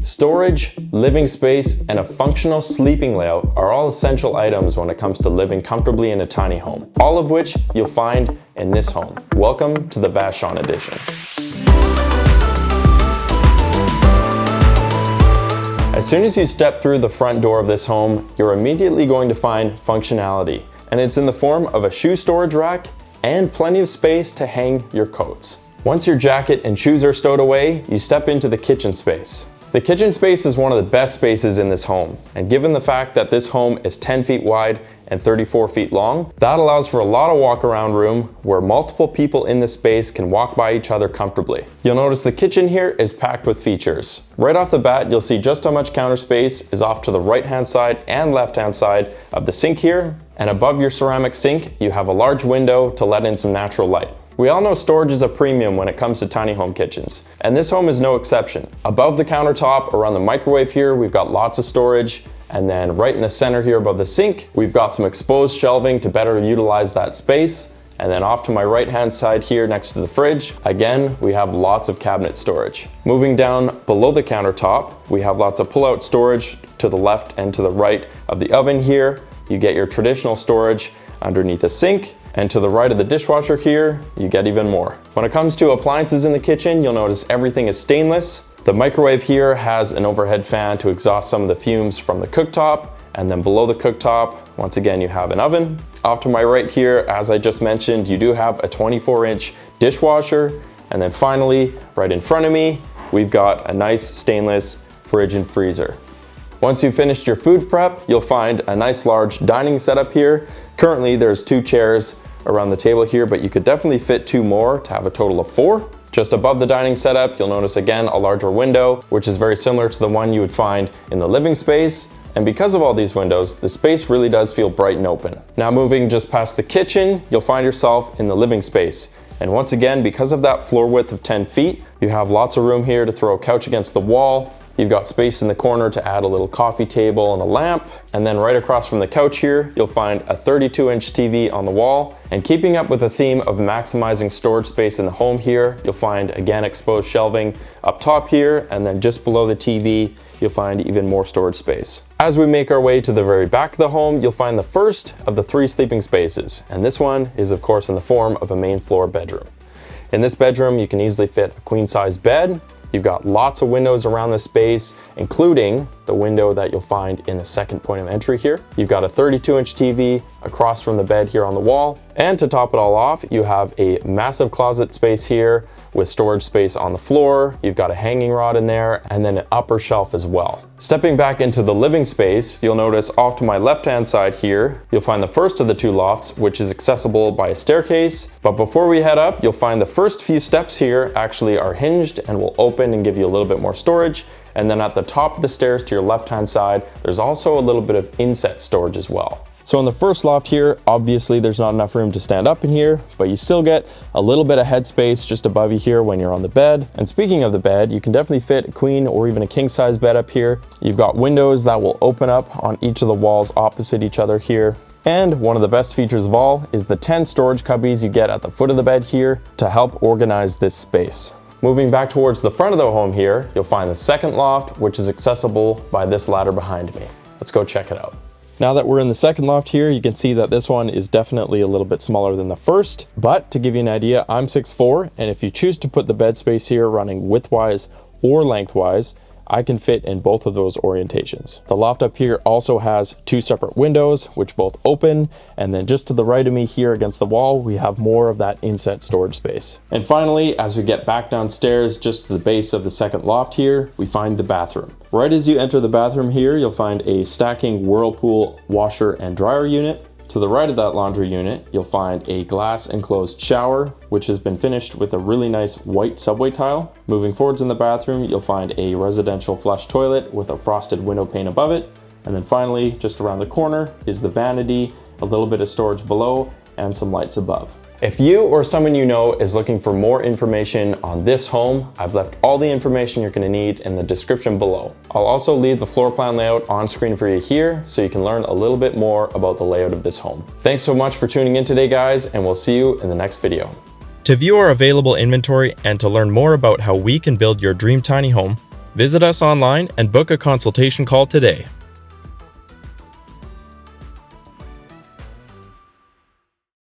Storage, living space, and a functional sleeping layout are all essential items when it comes to living comfortably in a tiny home, all of which you'll find in this home. Welcome to the Vashon Edition. As soon as you step through the front door of this home, you're immediately going to find functionality, and it's in the form of a shoe storage rack and plenty of space to hang your coats. Once your jacket and shoes are stowed away, you step into the kitchen space. The kitchen space is one of the best spaces in this home, and given the fact that this home is 10 feet wide and 34 feet long, that allows for a lot of walk around room where multiple people in the space can walk by each other comfortably. You'll notice the kitchen here is packed with features. Right off the bat, you'll see just how much counter space is off to the right hand side and left hand side of the sink here, and above your ceramic sink, you have a large window to let in some natural light. We all know storage is a premium when it comes to tiny home kitchens, and this home is no exception. Above the countertop, around the microwave here, we've got lots of storage, and then right in the center here above the sink, we've got some exposed shelving to better utilize that space. And then off to my right hand side here next to the fridge, again, we have lots of cabinet storage. Moving down below the countertop, we have lots of pull-out storage to the left and to the right of the oven here. You get your traditional storage underneath the sink, and to the right of the dishwasher here, you get even more. When it comes to appliances in the kitchen, you'll notice everything is stainless. The microwave here has an overhead fan to exhaust some of the fumes from the cooktop, and then below the cooktop, once again, you have an oven. Off to my right here, as I just mentioned, you do have a 24-inch dishwasher, and then finally, right in front of me, we've got a nice stainless fridge and freezer. Once you've finished your food prep, you'll find a nice large dining setup here. Currently, there's 2 chairs around the table here, but you could definitely fit 2 more to have a total of 4. Just above the dining setup, you'll notice again a larger window, which is very similar to the one you would find in the living space. And because of all these windows, the space really does feel bright and open. Now moving just past the kitchen, you'll find yourself in the living space. And once again, because of that floor width of 10 feet, you have lots of room here to throw a couch against the wall. You've got space in the corner to add a little coffee table and a lamp. And then right across from the couch here, you'll find a 32-inch TV on the wall. And keeping up with the theme of maximizing storage space in the home here, you'll find again exposed shelving up top here, and then just below the TV, you'll find even more storage space. As we make our way to the very back of the home, you'll find the first of the 3 sleeping spaces. And this one is of course in the form of a main floor bedroom. In this bedroom, you can easily fit a queen size bed. You've got lots of windows around the space, including the window that you'll find in the second point of entry here. You've got a 32-inch TV across from the bed here on the wall. And to top it all off, you have a massive closet space here with storage space on the floor. You've got a hanging rod in there and then an upper shelf as well. Stepping back into the living space, you'll notice off to my left-hand side here, you'll find the first of the 2 lofts, which is accessible by a staircase. But before we head up, you'll find the first few steps here actually are hinged and will open and give you a little bit more storage. And then at the top of the stairs to your left-hand side, there's also a little bit of inset storage as well. So in the first loft here, obviously there's not enough room to stand up in here, but you still get a little bit of headspace just above you here when you're on the bed. And speaking of the bed, you can definitely fit a queen or even a king size bed up here. You've got windows that will open up on each of the walls opposite each other here. And one of the best features of all is the 10 storage cubbies you get at the foot of the bed here to help organize this space. Moving back towards the front of the home here, you'll find the second loft, which is accessible by this ladder behind me. Let's go check it out. Now that we're in the second loft here, you can see that this one is definitely a little bit smaller than the first, but to give you an idea, I'm 6'4", and if you choose to put the bed space here running widthwise or lengthwise, I can fit in both of those orientations. The loft up here also has 2 separate windows, which both open, and then just to the right of me here against the wall, we have more of that inset storage space. And finally, as we get back downstairs, just to the base of the second loft here, we find the bathroom. Right as you enter the bathroom here, you'll find a stacking Whirlpool washer and dryer unit. To the right of that laundry unit, you'll find a glass enclosed shower, which has been finished with a really nice white subway tile. Moving forwards in the bathroom, you'll find a residential flush toilet with a frosted window pane above it. And then finally, just around the corner is the vanity, a little bit of storage below, and some lights above. If you or someone you know is looking for more information on this home, I've left all the information you're going to need in the description below. I'll also leave the floor plan layout on screen for you here so you can learn a little bit more about the layout of this home. Thanks so much for tuning in today, guys, and we'll see you in the next video. To view our available inventory and to learn more about how we can build your dream tiny home, Visit us online and book a consultation call today.